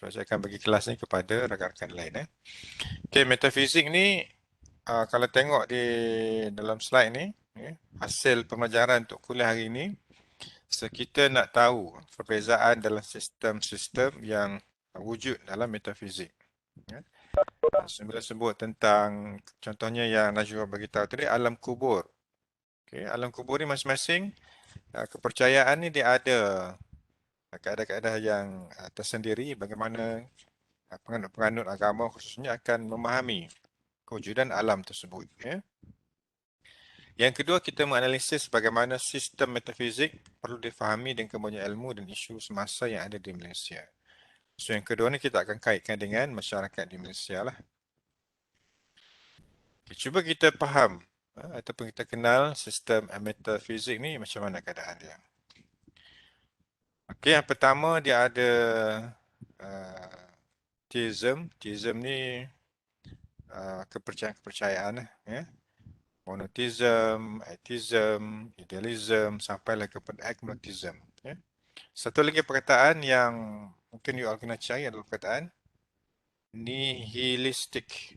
So, saya akan bagi kelas ni kepada rakan-rakan lain. Okey, metafizik ni kalau tengok di dalam slide ni, hasil pembelajaran untuk kuliah hari ini, so kita nak tahu perbezaan dalam sistem-sistem yang wujud dalam metafizik. Bila sebut tentang contohnya yang Najwa beritahu tadi, alam kubur. Okay, alam kubur ni masing-masing kepercayaan ni dia ada kaedah-kaedah yang tersendiri bagaimana penganut-penganut agama khususnya akan memahami kewujudan alam tersebut. Yang kedua, kita menganalisis bagaimana sistem metafizik perlu difahami dengan kemudian ilmu dan isu semasa yang ada di Malaysia. So yang kedua ni kita akan kaitkan dengan masyarakat di Malaysia lah. Okay, cuba kita faham ataupun kita kenal sistem metafizik ni macam mana keadaan dia. Okey, yang pertama dia ada theism. Theism ni kepercayaan-kepercayaan monotheism, atheism, idealism sampailah kepada agnosticism. Satu lagi perkataan yang mungkin you all kena cari adalah perkataan nihilistik.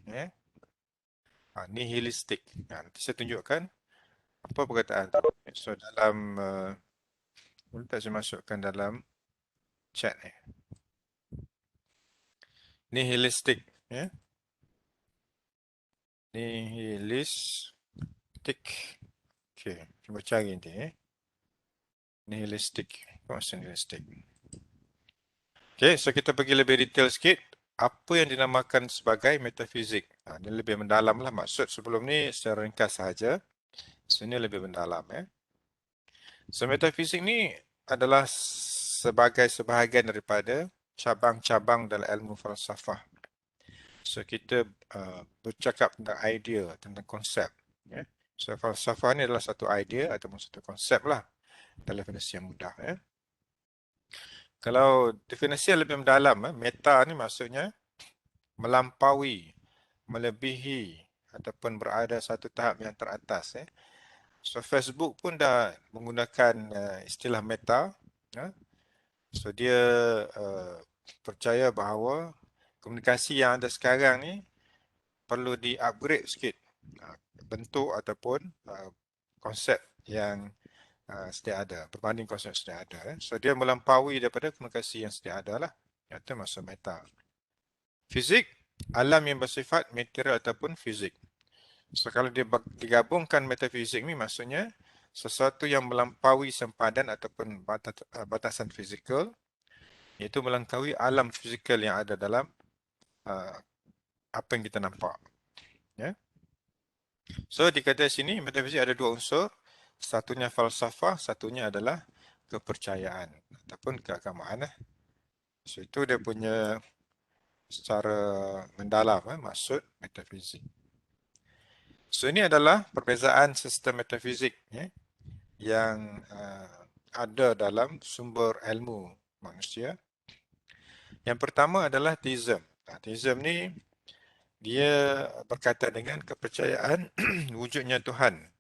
Nihilistik. Nanti saya tunjukkan apa perkataan tu. So dalam boleh tak saya masukkan dalam chat ni. Nihilistik. Nihilistik. Okey, cuba cari nanti. Nihilistik. Apa maksud nihilistik? Okey, so kita pergi lebih detail sikit. Apa yang dinamakan sebagai metafizik? Ini lebih mendalam lah. Maksud sebelum ni secara ringkas sahaja. So ini lebih mendalam. So metafizik ni adalah sebagai sebahagian daripada cabang-cabang dalam ilmu falsafah. So kita bercakap tentang idea, tentang konsep. So falsafah ni adalah satu idea ataupun satu konsep lah. Dalam definisi yang mudah. Kalau definisi yang lebih mendalam, meta ni maksudnya melampaui, melebihi ataupun berada satu tahap yang teratas. So Facebook pun dah menggunakan istilah meta. So dia percaya bahawa komunikasi yang ada sekarang ni perlu di-upgrade sikit bentuk ataupun konsep yang sedia ada, berbanding konsep sedia ada. So dia melampaui daripada komunikasi yang sedia ada lah. Itu maksud meta. Fizik, alam yang bersifat material ataupun fizik. So kalau dia digabungkan metafizik ni maksudnya sesuatu yang melampaui sempadan ataupun batasan fizikal, iaitu melampaui alam fizikal yang ada dalam apa yang kita nampak. So dikata sini metafizik ada dua unsur. Satunya falsafah, satunya adalah kepercayaan ataupun keagamaan. So itu dia punya secara mendalam maksud metafizik. So ini adalah perbezaan sistem metafizik yang ada dalam sumber ilmu manusia. Yang pertama adalah theism. Theism ni dia berkaitan dengan kepercayaan wujudnya Tuhan.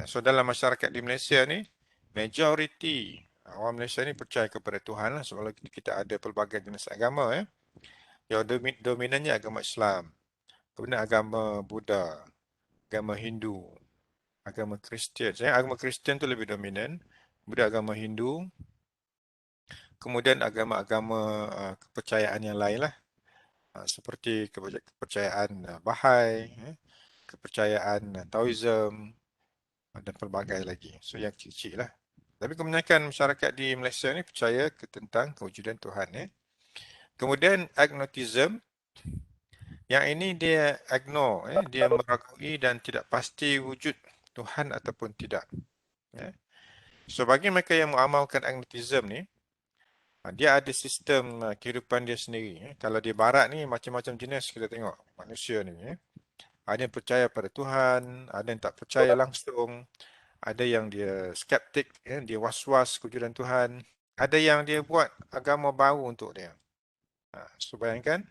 So dalam masyarakat di Malaysia ni, majoriti orang Malaysia ni percaya kepada Tuhan lah. Sebab kita ada pelbagai jenis agama. Yang dominannya agama Islam, kemudian agama Buddha, agama Hindu, agama Kristian. Agama Kristian tu lebih dominan, kemudian agama Hindu, kemudian agama-agama kepercayaan yang lain lah. Seperti kepercayaan Bahai, kepercayaan Taoism, dan pelbagai lagi. So yang kecil-kecil lah. Tapi kebanyakan masyarakat di Malaysia ni percaya tentang kewujudan Tuhan. Kemudian agnosticism. Yang ini dia ignore, dia meragui dan tidak pasti wujud Tuhan ataupun tidak. So bagi mereka yang mengamalkan agnosticism ni, dia ada sistem kehidupan dia sendiri. Kalau di barat ni macam-macam jenis kita tengok manusia ni. Ada yang percaya pada Tuhan, ada yang tak percaya langsung, ada yang dia skeptik, dia was-was kewujudan Tuhan, ada yang dia buat agama baru untuk dia. So bayangkan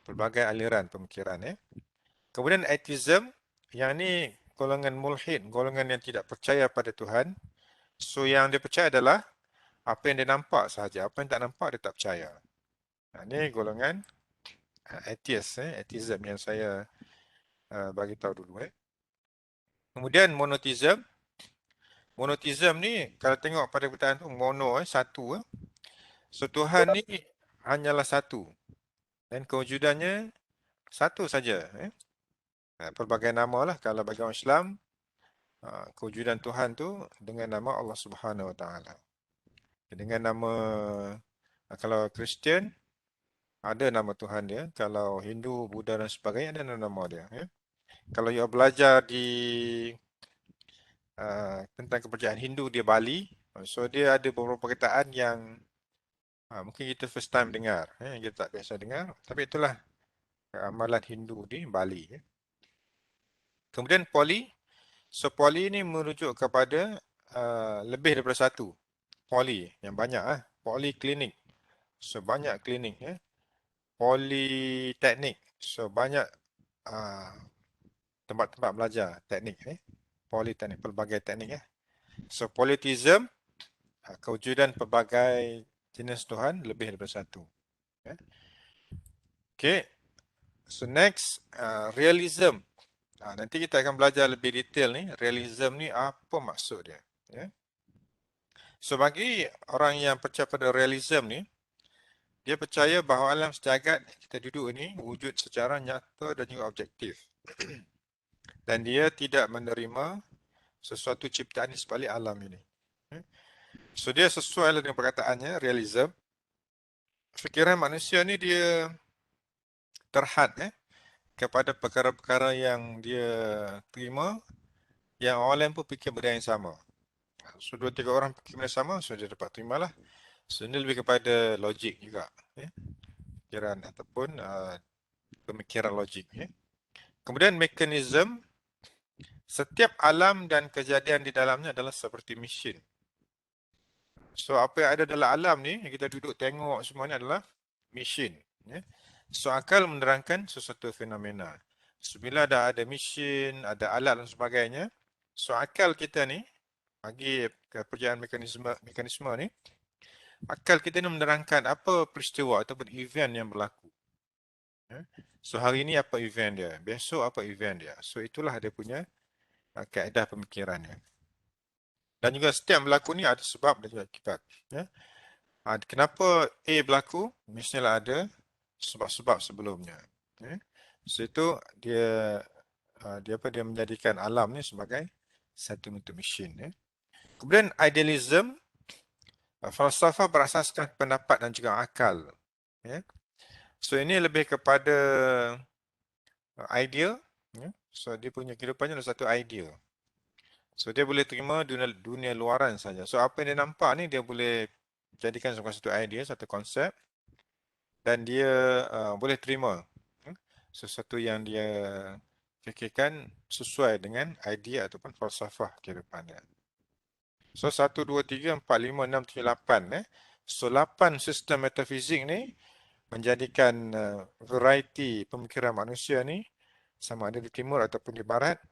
pelbagai aliran pemikiran. Kemudian atheism, yang ni golongan mulhid, golongan yang tidak percaya pada Tuhan. So yang dia percaya adalah apa yang dia nampak sahaja, apa yang tak nampak dia tak percaya. Ini golongan atheist, atheism yang saya bagi tahu dulu. Kemudian monotheism. Monotheism ni kalau tengok pada perkataan tu mono, satu. So Tuhan ni hanyalah satu dan kewujudannya satu saja. Pelbagai nama lah kalau bagi orang Islam, kewujudan Tuhan tu dengan nama Allah Subhanahu Wa Taala. Dengan nama, kalau Kristian ada nama Tuhan dia, kalau Hindu, Buddha dan sebagainya ada nama dia. Kalau you belajar di tentang kepercayaan Hindu, dia Bali, so dia ada beberapa perkataan yang mungkin kita first time dengar, kita tak biasa dengar, tapi itulah amalan Hindu di Bali. Kemudian poli, so poli ni merujuk kepada lebih daripada satu. Poli yang banyak, poliklinik, so banyak klinik. Politeknik, so banyak tempat-tempat belajar teknik. Politeknik, pelbagai teknik. So politism, kewujudan pelbagai jenis Tuhan lebih daripada satu. Okay, so next, realism. Nanti kita akan belajar lebih detail ni, realism ni apa maksud dia. So bagi orang yang percaya pada realism ni, dia percaya bahawa alam sejagat kita duduk ini wujud secara nyata dan juga objektif. Dan dia tidak menerima sesuatu ciptaan di sebalik alam ini. So dia sesuai dengan perkataannya, realism. Fikiran manusia ni dia terhad kepada perkara-perkara yang dia terima, yang orang lain pun fikir benda yang sama. So 2-3 orang fikir benda yang sama, so dia dapat terimalah. So ini lebih kepada logik juga. Fikiran ataupun pemikiran logik. Kemudian mekanisme, setiap alam dan kejadian di dalamnya adalah seperti mesin. So apa yang ada dalam alam ni, yang kita duduk tengok semua ni adalah mesin. So akal menerangkan sesuatu fenomena. So bila ada mesin, ada alat dan sebagainya, so akal kita ni, bagi kepercayaan mekanisme ni, akal kita ni menerangkan apa peristiwa ataupun event yang berlaku. So hari ni apa event dia, besok apa event dia. So itulah dia punya kaedah pemikirannya. Dan juga setiap berlaku ni ada sebab dan juga akibat. Kenapa A berlaku? Mestilah ada sebab-sebab sebelumnya. So itu dia menjadikan alam ni sebagai satu bentuk mesin. Kemudian idealism, falsafah berasaskan pendapat dan juga akal. So ini lebih kepada idea. So dia punya kehidupannya adalah satu idea. So dia boleh terima dunia luaran saja. So apa yang dia nampak ni dia boleh jadikan sebagai satu idea, satu konsep, dan dia boleh terima sesuatu yang dia fikirkan sesuai dengan idea ataupun falsafah kehidupannya. So 1, 2, 3, 4, 5, 6, 7, 8. So 8 sistem metafizik ni menjadikan variety pemikiran manusia ni sama ada di timur ataupun di barat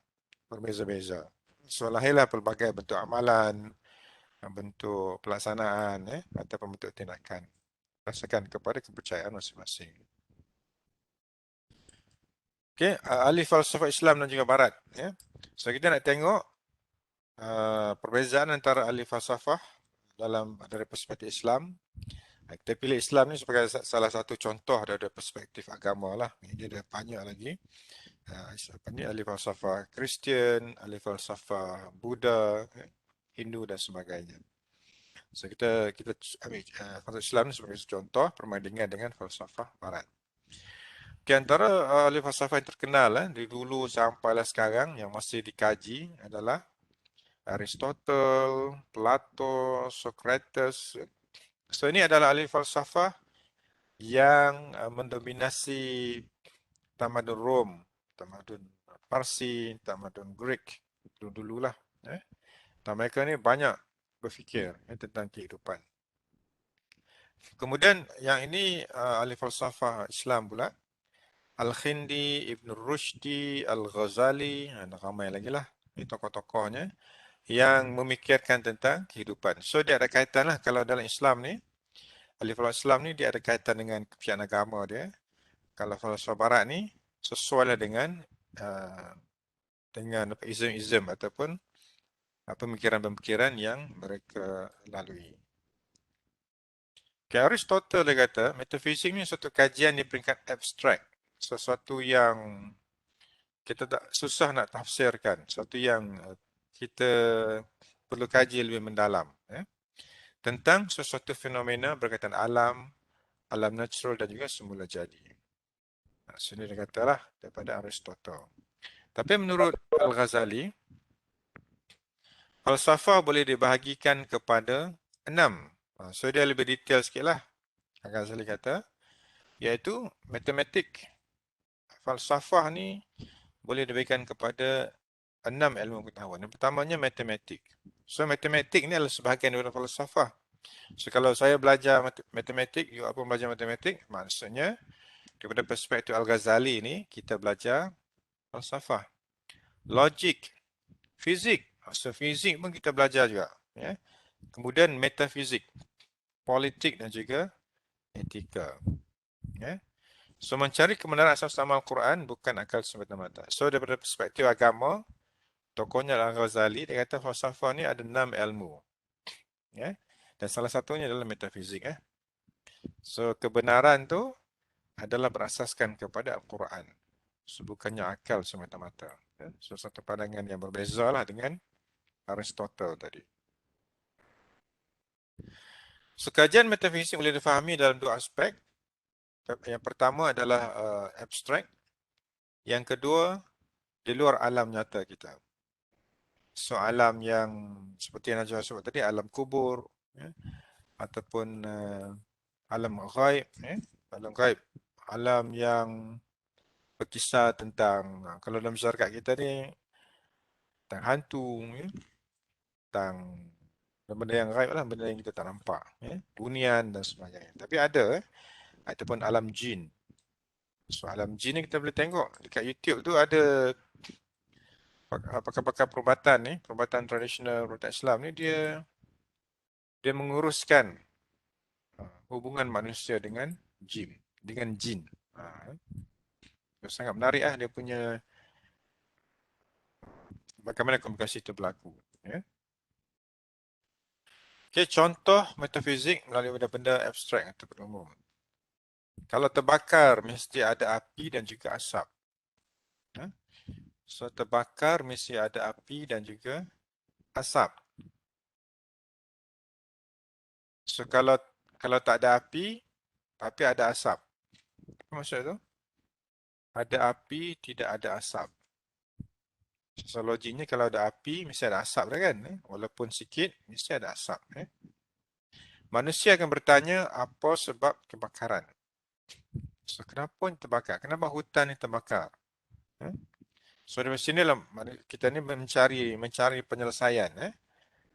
berbeza-beza. So lahirlah pelbagai bentuk amalan, bentuk pelaksanaan ataupun bentuk tindakan berdasarkan kepada kepercayaan masing-masing. Okay, ahli falsafah Islam dan juga Barat. So kita nak tengok perbezaan antara ahli falsafah dari perspektif Islam. Kita pilih Islam ni sebagai salah satu contoh dari perspektif agama lah. Dia ada banyak lagi. Ahli falsafah Kristian, ahli falsafah Buddha, Hindu dan sebagainya. So kita ambil falsafah Islam ni sebagai contoh perbandingan dengan falsafah Barat. Di antara ahli falsafah yang terkenal dari dulu sampailah sekarang yang masih dikaji adalah Aristotle, Plato, Socrates. So ini adalah ahli falsafah yang mendominasi tamadun Rom, tamadun Parsi, tamadun Greek dulu-dululah. Mereka ni banyak berfikir tentang kehidupan. Kemudian yang ini ahli falsafah Islam pula, Al-Khindi, Ibn Rushdi, Al-Ghazali, ramai lagi lah tokoh-tokohnya yang memikirkan tentang kehidupan. So dia ada kaitan lah kalau dalam Islam ni, ahli falsafah Islam ni dia ada kaitan dengan kepercayaan agama dia. Kalau falsafah barat ni sesuai lah uh, dengan ism-ism ataupun pemikiran-pemikiran yang mereka lalui. Okay, Aristotle dia kata, metafisik ni satu kajian di peringkat abstrak. Sesuatu yang kita tak susah nak tafsirkan. Sesuatu yang kita perlu kaji lebih mendalam. Tentang sesuatu fenomena berkaitan alam, alam natural dan juga semula jadi. Sini dia katalah daripada Aristotle. Tapi menurut Al-Ghazali, falsafah boleh dibahagikan kepada 6. So dia lebih detail sikit lah. Al-Ghazali kata, iaitu matematik. Falsafah ni boleh dibahagikan kepada 6 ilmu pengetahuan. Yang pertamanya matematik. So matematik ni adalah sebahagian daripada falsafah. So kalau saya belajar matematik, you pun belajar matematik, maksudnya daripada perspektif Al-Ghazali ni, kita belajar falsafah. Logik, fizik. So fizik pun kita belajar juga. Ya. Kemudian metafizik, politik dan juga etika. Ya. So mencari kebenaran asal sama Al-Quran bukan akal semata-mata. So daripada perspektif agama, tokohnya Al-Ghazali, dia kata falsafah ni ada 6 ilmu. Ya. Dan salah satunya adalah metafizik. So kebenaran tu adalah berasaskan kepada Al-Quran. So, bukannya akal semata-mata. Ya. So satu pandangan yang berbeza lah dengan Aristotle tadi. So kajian metafisik boleh difahami dalam 2 aspek. Yang pertama adalah abstrak. Yang kedua, di luar alam nyata kita. So alam yang seperti yang Najwa sebut tadi, alam kubur, ya, ataupun alam ghaib, alam ghaib, alam yang berkisah tentang, kalau dalam masyarakat kita ni, tentang hantu, tentang benda yang ghaib lah, benda yang kita tak nampak, bunian dan sebagainya. Tapi ada, ataupun alam jin. So alam jin ni kita boleh tengok dekat YouTube tu ada pakar-pakar perubatan ni, perubatan tradisional perubatan Islam ni, dia menguruskan hubungan manusia dengan jin, sangat menarik dia punya bagaimana komunikasi itu berlaku. Ya. Okay, contoh metafizik melalui benda-benda abstrak atau umum. Kalau terbakar mesti ada api dan juga asap. Ya. So terbakar mesti ada api dan juga asap. So kalau tak ada api tapi ada asap. Apa maksud tu? Ada api tidak ada asap. So logiknya kalau ada api mesti ada asap dah kan? Walaupun sikit mesti ada asap. Manusia akan bertanya apa sebab kebakaran. So kenapa ini terbakar? Kenapa hutan ini terbakar? So dari sinilah kita ni mencari penyelesaian.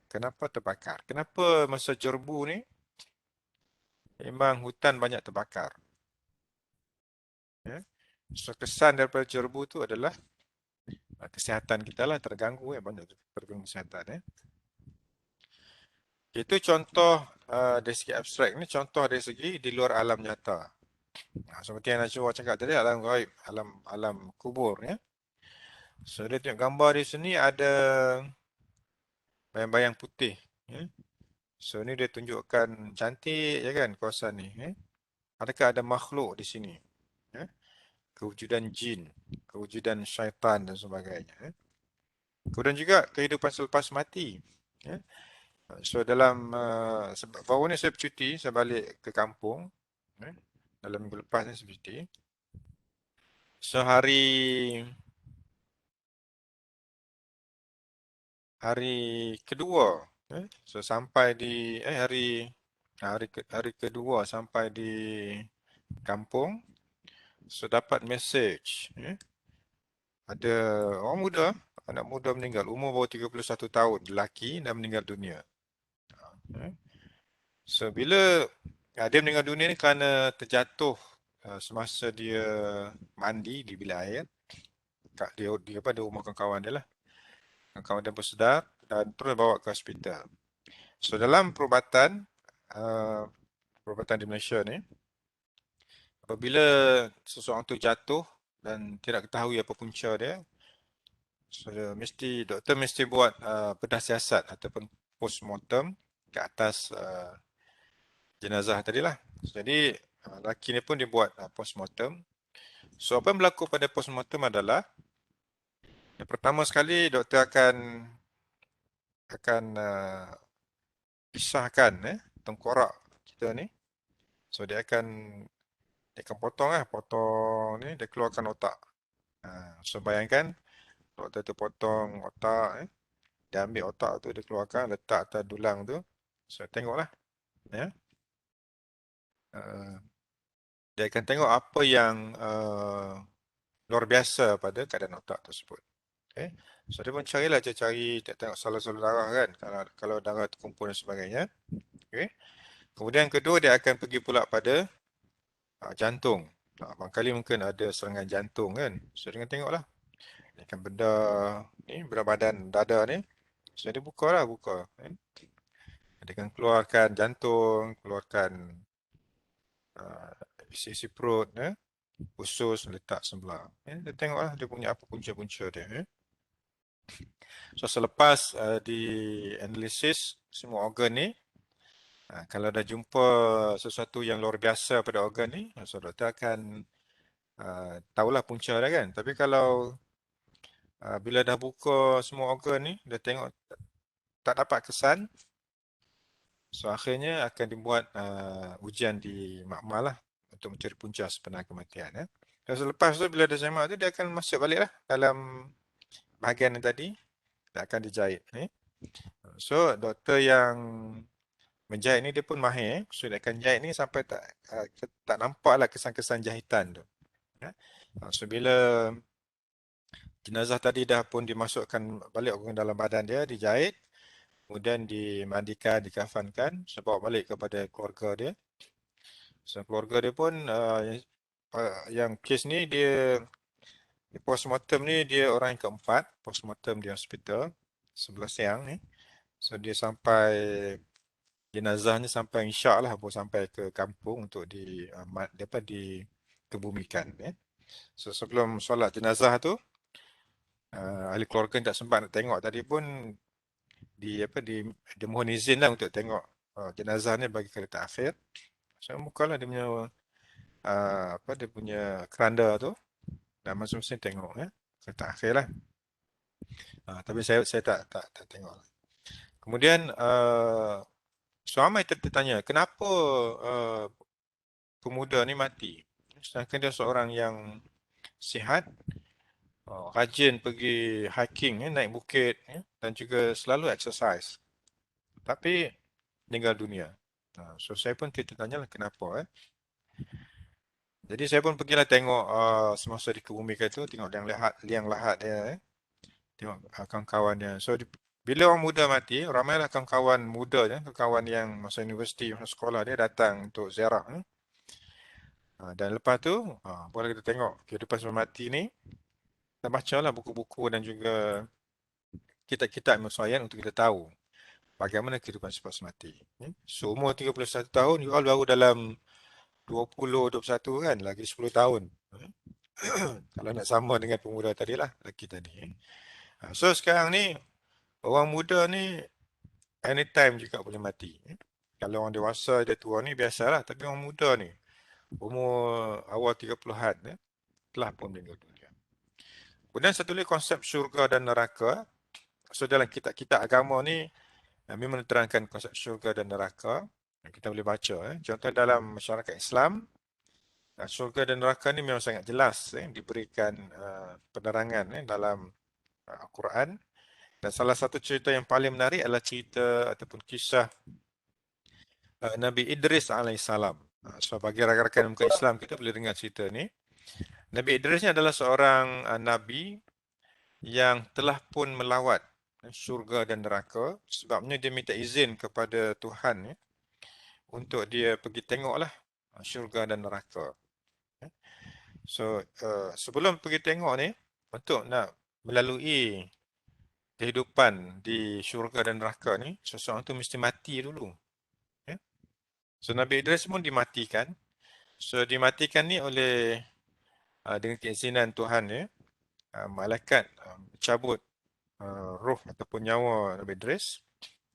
Kenapa terbakar? Kenapa masa Jerbu ni memang hutan banyak terbakar? So kesan daripada Jerbu tu adalah kesihatan kita lah terganggu, banyak terganggu kesihatan. Itu contoh dari segi abstrak. Ini contoh dari segi di luar alam nyata. Seperti yang Najwa cakap tadi, alam gaib, alam kubur. So dia tengok gambar di sini ada bayang-bayang putih. So ni dia tunjukkan cantik ya kan kawasan ni. Adakah ada makhluk di sini? Kewujudan jin, kewujudan syaitan dan sebagainya. Kemudian juga kehidupan selepas mati. So dalam baru ni saya bercuti, saya balik ke kampung. Dalam minggu lepas ni saya bercuti. So hari kedua, so sampai di hari kedua sampai di kampung, so dapat message. Ada orang muda, anak muda meninggal, umur baru 31 tahun, lelaki dan meninggal dunia. So bila dia meninggal dunia ni kerana terjatuh semasa dia mandi di bilik air. Dia rumah kawan-kawan dia lah. Kawan dia bersedar dan terus bawa ke hospital. So dalam perubatan perubatan di Malaysia ni. Apabila seseorang tu jatuh dan tidak ketahui apa punca dia, so, doktor mesti buat bedah siasat ataupun postmortem ke atas jenazah tadi lah. Jadi lelaki ni pun dia buat postmortem. So apa yang berlaku pada postmortem adalah yang pertama sekali doktor akan pisahkan tengkorak kita ni. So dia akan potong ni, dia keluarkan otak. So bayangkan doktor tu potong otak, dia ambil otak tu, dia keluarkan, letak atas dulang tu. So tengoklah, ya. Uh, dia akan tengok apa yang luar biasa pada keadaan otak tersebut. Okay. So dia pun carilah, dia cari, dia tengok salur-salur darah kan, kalau darah terkumpul dan sebagainya. Okay. Kemudian kedua, dia akan pergi pula pada jantung. Barangkali mungkin ada serangan jantung kan. So dia akan tengoklah. Dia akan bedah badan dada ni. So dia buka. Kan. Dia akan keluarkan jantung, keluarkan isi-isi perut, usus, letak sebelah. Dia tengoklah dia punya apa punca-punca dia. So selepas di analisis semua organ ni, kalau dah jumpa sesuatu yang luar biasa pada organ ni, so doktor akan tahulah punca dia kan. Tapi kalau bila dah buka semua organ ni, dia tengok tak dapat kesan, so akhirnya akan dibuat ujian di makmal lah untuk mencari punca sebenar kematian. Dan selepas tu bila dia semak tu, dia akan masuk balik lah dalam bahagian yang tadi, dia akan dijahit. So doktor yang menjahit ni dia pun mahir, so dia akan jahit ni sampai tak nampak lah kesan-kesan jahitan tu. So bila jenazah tadi dah pun dimasukkan balik organ dalam badan dia, dijahit, kemudian dimandikan, dikafankan, so bawa balik kepada keluarga dia. So keluarga dia pun yang kes ni dia postmortem ni dia orang yang keempat postmortem di hospital 11 siang ni. So dia sampai jenazahnya sampai insya lah baru sampai ke kampung untuk dikebumikan. So sebelum solat jenazah tu, ahli keluarga tak sempat nak tengok tadi pun dia mohon izin lah untuk tengok jenazah ni bagi kali takhir. So bukalah dia punya keranda tu dan masing-masing tengok kali takhir lah. Tapi saya tak tengok. Kemudian suami tertanya, kenapa uh, pemuda ni mati? Sedangkan dia seorang yang sihat, rajin pergi hiking, naik bukit, dan juga selalu exercise. Tapi meninggal dunia. So saya pun tertanya lah kenapa. Jadi saya pun pergilah tengok semasa dikebumikan itu, tengok liang lahat dia, tengok kawan-kawan dia. So bila orang muda mati, ramailah kawan-kawan muda, kawan yang masa universiti, masa sekolah dia datang untuk ziarah. Dan lepas tu, boleh kita tengok kehidupan sebelum mati ni, kita bacalah buku-buku dan juga kitab-kitab Ibn Sayyid untuk kita tahu bagaimana kehidupan selepas mati. So, umur 31 tahun, you all baru dalam 20-21 kan, lagi 10 tahun. Kalau nak sama dengan pemuda tadi lah, lelaki tadi. So, sekarang ni, orang muda ni, anytime juga boleh mati. Kalau orang dewasa, dia tua ni, biasalah. Tapi orang muda ni, umur awal 30-an, telah pun meninggal dunia. Kemudian satu lagi konsep syurga dan neraka. So dalam kitab-kitab agama ni memang diterangkan konsep syurga dan neraka. Kita boleh baca. Contoh dalam masyarakat Islam, syurga dan neraka ni memang sangat jelas diberikan penerangan dalam Al-Quran. Dan salah satu cerita yang paling menarik adalah cerita ataupun kisah Nabi Idris alaihissalam. So bagi rakan-rakan muka Islam kita boleh dengar cerita ni. Nabi Idris ni adalah seorang nabi yang telah pun melawat syurga dan neraka, sebabnya dia minta izin kepada Tuhan untuk dia pergi tengoklah syurga dan neraka. So sebelum pergi tengok ni, untuk nak melalui kehidupan di syurga dan neraka ni, seseorang tu mesti mati dulu. So Nabi Idris pun dimatikan. So dimatikan ni oleh dengan keizinan Tuhan ya, malaikat mencabut roh ataupun nyawa Nabi Idris.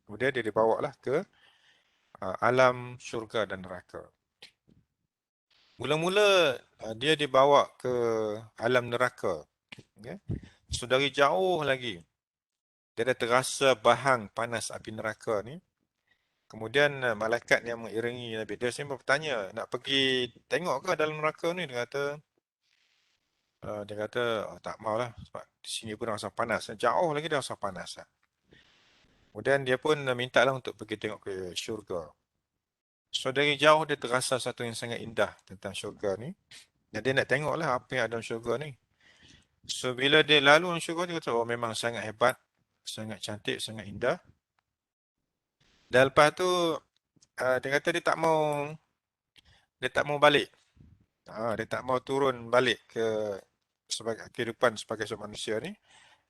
Kemudian dia dibawa lah ke alam syurga dan neraka. Mula-mula dia dibawa ke alam neraka. Okay. So dari jauh lagi, dia dah terasa bahang panas api neraka ni. Kemudian malaikat yang mengiringi Nabi Idris ni bertanya, nak pergi tengok ke dalam neraka ni? Dia kata oh, tak maulah sebab di sini pun dah rasa panas. Jauh lagi dah rasa panas. Kemudian dia pun minta lah untuk pergi tengok ke syurga. So dari jauh dia terasa satu yang sangat indah tentang syurga ni. Dan dia nak tengok lah apa yang ada dalam syurga ni. So bila dia lalu dalam syurga, dia kata, oh memang sangat hebat, sangat cantik, sangat indah. Dan lepas tu, dia kata dia tak mau balik. Dia tak mau turun balik ke sebagai kehidupan sebagai seorang manusia ni.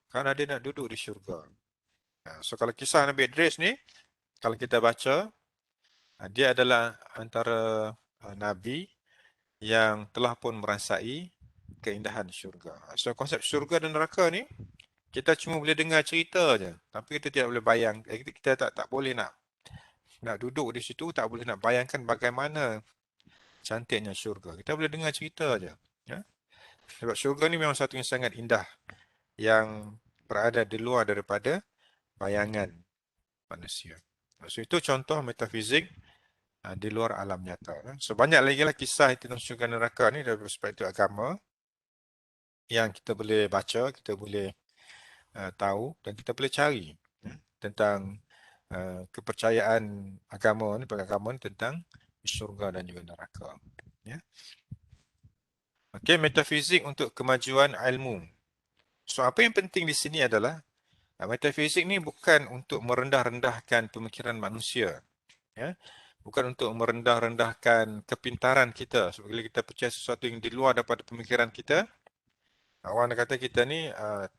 Kerana dia nak duduk di syurga. So kalau kisah Nabi Idris ni, kalau kita baca, dia adalah antara Nabi yang telah pun merasai keindahan syurga. So konsep syurga dan neraka ni, kita cuma boleh dengar cerita je. Tapi kita tidak boleh bayang, kita tak boleh nak duduk di situ, tak boleh nak bayangkan bagaimana cantiknya syurga. Kita boleh dengar cerita je. Ya? Sebab syurga ni memang satu yang sangat indah, yang berada di luar daripada bayangan manusia. So itu contoh metafizik di luar alam nyata. So banyak lagi lah kisah tentang syurga neraka ni dari perspektif agama yang kita boleh baca, kita boleh tahu dan kita boleh cari tentang kepercayaan agama ni, beragama ni tentang syurga dan juga neraka. Ya. Okey, metafizik untuk kemajuan ilmu. So apa yang penting di sini adalah metafizik ni bukan untuk merendah-rendahkan pemikiran manusia. Ya. Bukan untuk merendah-rendahkan kepintaran kita. Sebab bila kita percaya sesuatu yang di luar daripada pemikiran kita, orang kata kita ni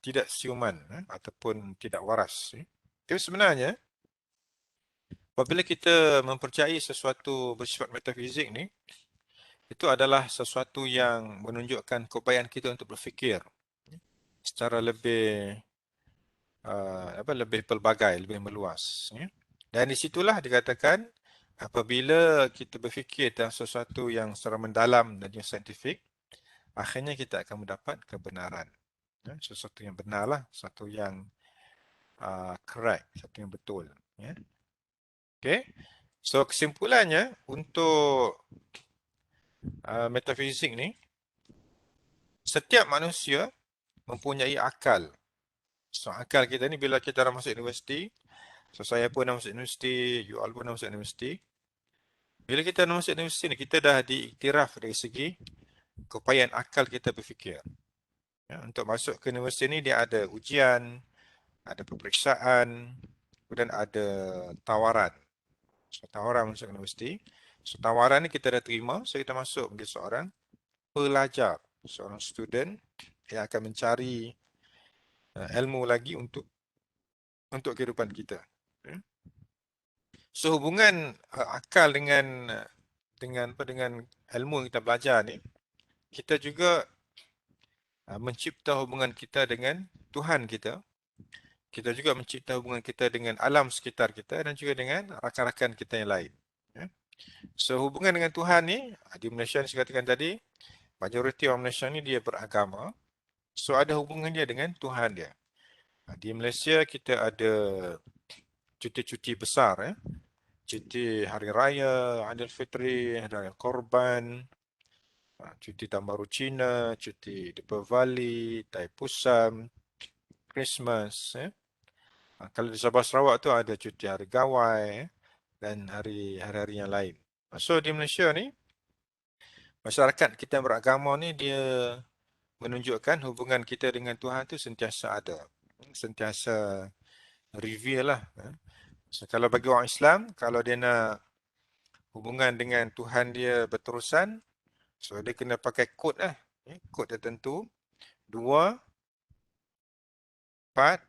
tidak siuman ataupun tidak waras. Tapi sebenarnya, apabila kita mempercayai sesuatu bersifat metafizik ni, itu adalah sesuatu yang menunjukkan keupayaan kita untuk berfikir secara lebih pelbagai, lebih meluas. Dan di situlah dikatakan apabila kita berfikir tentang sesuatu yang secara mendalam dan yang saintifik, akhirnya kita akan mendapat kebenaran. Sesuatu yang benar lah, sesuatu yang correct, sesuatu yang betul. Okay. So kesimpulannya untuk metafizik ni, setiap manusia mempunyai akal. So akal kita ni bila kita dah masuk universiti, so saya pun dah masuk universiti, you all pun dah masuk universiti. Bila kita dah masuk universiti ni, kita dah diiktiraf dari segi keupayaan akal kita berfikir. Untuk masuk ke universiti ni dia ada ujian, ada peperiksaan, kemudian ada tawaran. So tawaran masuk ke universiti. So tawaran ni kita dah terima, so kita masuk menjadi seorang pelajar, seorang student yang akan mencari ilmu lagi untuk kehidupan kita. So hubungan akal dengan ilmu yang kita belajar ni, kita juga mencipta hubungan kita dengan Tuhan kita. Kita juga mencipta hubungan kita dengan alam sekitar kita dan juga dengan rakan-rakan kita yang lain. So hubungan dengan Tuhan ni, di Malaysia ni saya katakan tadi, majoriti orang Malaysia ni dia beragama. So ada hubungan dia dengan Tuhan dia. Di Malaysia kita ada cuti-cuti besar. Cuti Hari Raya, Aidilfitri, Hari Raya Korban, cuti Tahun Baru Cina, cuti Deepavali, Taipusam, Christmas. Kalau di Sabah Sarawak tu ada cuti Hari Gawai dan hari-hari yang lain. So di Malaysia ni, masyarakat kita yang beragama ni dia menunjukkan hubungan kita dengan Tuhan tu sentiasa ada. Sentiasa reveal lah. So, kalau bagi orang Islam, kalau dia nak hubungan dengan Tuhan dia berterusan, so dia kena pakai kod lah. Kod tertentu. 2, 4,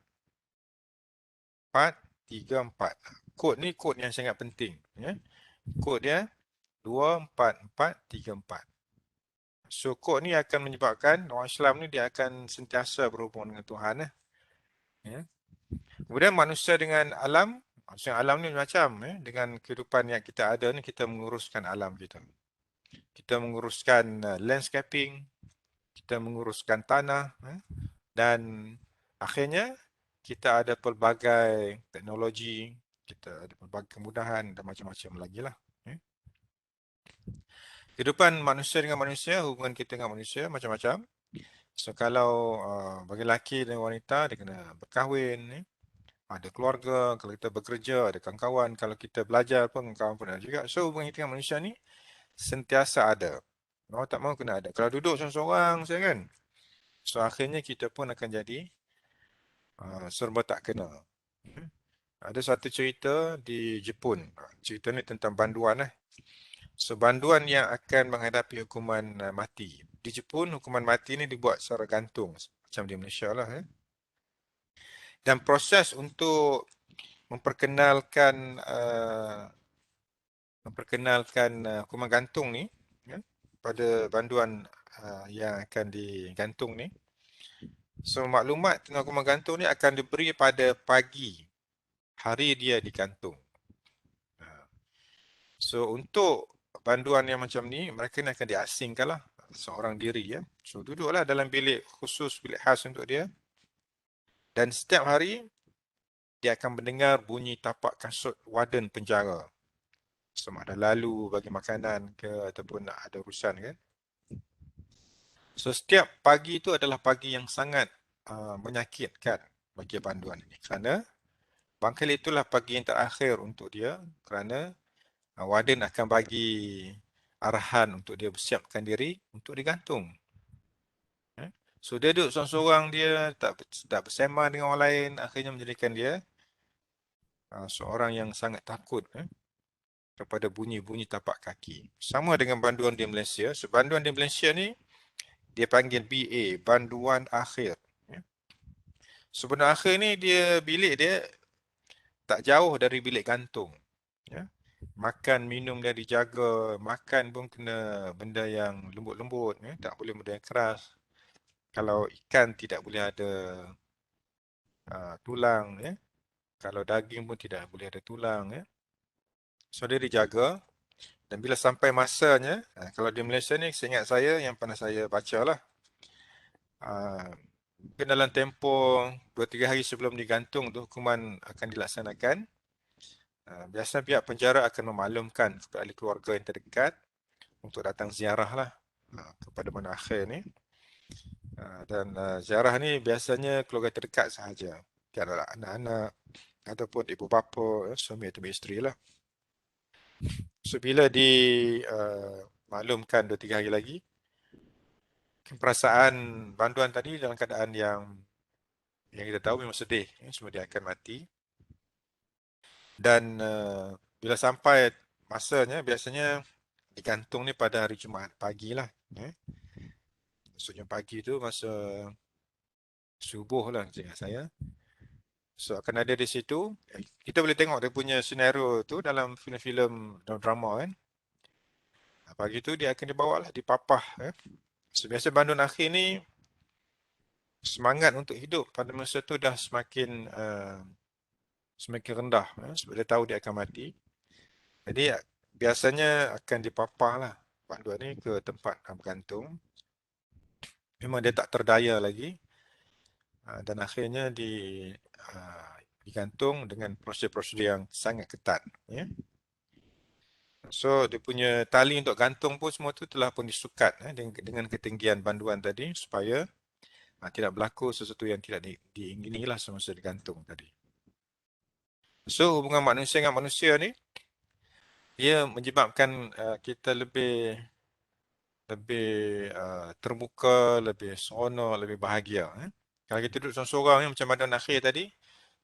4, 3, 4. Kod ni kod yang sangat penting. Kod dia 2, 4, 4, 3, 4. So, kod ni akan menyebabkan orang Islam ni dia akan sentiasa berhubung dengan Tuhan. Ya. Kemudian manusia dengan alam, manusia alam ni macam dengan kehidupan yang kita ada ni, kita menguruskan alam kita. Kita menguruskan landscaping, kita menguruskan tanah, dan akhirnya kita ada pelbagai teknologi, kita ada pelbagai kemudahan dan macam-macam lagi lah. Kehidupan manusia dengan manusia, hubungan kita dengan manusia macam-macam. So kalau bagi lelaki dan wanita, dia kena berkahwin, ada keluarga, kalau kita bekerja, ada kawan-kawan, kalau kita belajar pun, kawan pun ada juga. So hubungan kita dengan manusia ni sentiasa ada. Mau tak mau kena ada. Kalau duduk seorang-seorang saya kan, so akhirnya kita pun akan jadi serba tak kena. Ada satu cerita di Jepun. Cerita ni tentang banduan. So banduan yang akan menghadapi hukuman mati. Di Jepun, hukuman mati ni dibuat secara gantung. Macam di Malaysia lah. Dan proses untuk memperkenalkan hukuman gantung ni pada banduan yang akan digantung ni. So maklumat tentang hukuman gantung ni akan diberi pada pagi hari dia digantung. So untuk banduan yang macam ni, mereka ni akan diasingkan lah seorang diri. So duduklah dalam bilik khusus, bilik khas untuk dia. Dan setiap hari dia akan mendengar bunyi tapak kasut warden penjara. Sama ada lalu bagi makanan ke ataupun nak ada urusan kan. So setiap pagi itu adalah pagi yang sangat menyakitkan bagi banduan ini. Kerana bangkali itulah pagi yang terakhir untuk dia. Kerana warden akan bagi arahan untuk dia bersiapkan diri untuk digantung. So dia duduk seorang-seorang, dia tak bersama dengan orang lain, akhirnya menjadikan dia seorang yang sangat takut kepada bunyi-bunyi tapak kaki. Sama dengan banduan di Malaysia. So banduan di Malaysia ni dia panggil BA, banduan akhir. So banduan akhir ni dia bilik dia tak jauh dari bilik gantung. Makan minum dia dijaga, makan pun kena benda yang lembut-lembut, tak boleh benda yang keras. Kalau ikan tidak boleh ada tulang, kalau daging pun tidak boleh ada tulang. So dia dijaga. Dan bila sampai masanya, kalau di Malaysia ni, seingat saya yang pernah saya baca lah, mungkin dalam tempoh 2-3 hari sebelum digantung tu hukuman akan dilaksanakan, biasa pihak penjara akan memaklumkan kepada ahli keluarga yang terdekat untuk datang ziarah lah kepada mana akhir ni. Dan ziarah ni biasanya keluarga terdekat sahaja, tiada anak-anak ataupun ibu bapa, suami atau isteri lah. So bila dimaklumkan 2-3 hari lagi, perasaan banduan tadi dalam keadaan yang kita tahu memang sedih, semua dia akan mati. Dan bila sampai masanya, biasanya digantung ni pada hari Jumaat pagi lah. Maksudnya pagi tu masa subuh lah ingat saya. So akan ada di situ. Kita boleh tengok dia punya senario tu dalam filem-filem drama kan. Pagi tu dia akan dibawa lah, dipapah. So biasa banduan akhir ni semangat untuk hidup pada masa tu dah semakin rendah sebab dia tahu dia akan mati. Jadi biasanya akan dipapah lah banduan ni ke tempat bergantung. Memang dia tak terdaya lagi dan akhirnya digantung dengan prosedur-prosedur yang sangat ketat. So dia punya tali untuk gantung pun semua tu telah pun disukat dengan ketinggian banduan tadi supaya tidak berlaku sesuatu yang tidak diingini lah semasa digantung tadi. So hubungan manusia dengan manusia ni dia menyebabkan kita lebih terbuka, lebih seronok, lebih bahagia. Kalau kita duduk seorang-seorang macam banduan akhir tadi,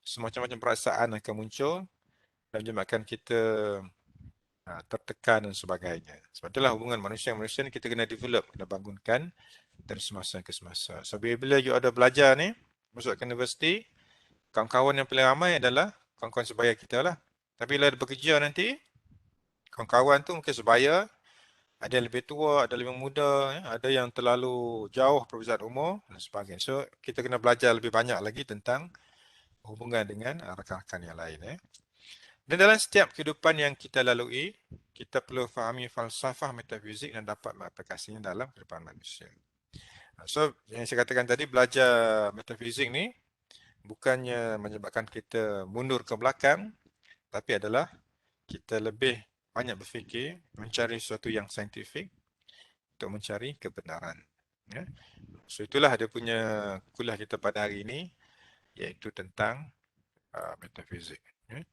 semacam-macam perasaan akan muncul dan menyebabkan kita tertekan dan sebagainya. Sebab itulah hubungan manusia dengan manusia ni kita kena develop, kena bangunkan dari semasa ke semasa. So bila you ada belajar ni, masuk ke universiti, kawan-kawan yang paling ramai adalah kawan-kawan sebaya kita lah. Tapi bila ada bekerja nanti, kawan-kawan tu mungkin sebaya, Ada yang lebih tua, ada yang lebih muda, ya. Ada yang terlalu jauh perbezaan umur dan sebagainya. So, kita kena belajar lebih banyak lagi tentang hubungan dengan rakan-rakan yang lain. Dan dalam setiap kehidupan yang kita lalui, kita perlu fahami falsafah metafizik dan dapat mengaplikasinya dalam kehidupan manusia. So, yang saya katakan tadi, belajar metafizik ni bukannya menyebabkan kita mundur ke belakang, tapi adalah kita lebih banyak berfikir, mencari sesuatu yang saintifik untuk mencari kebenaran. Ya. So, itulah dia punya kuliah kita pada hari ini, iaitu tentang metafizik. Ya.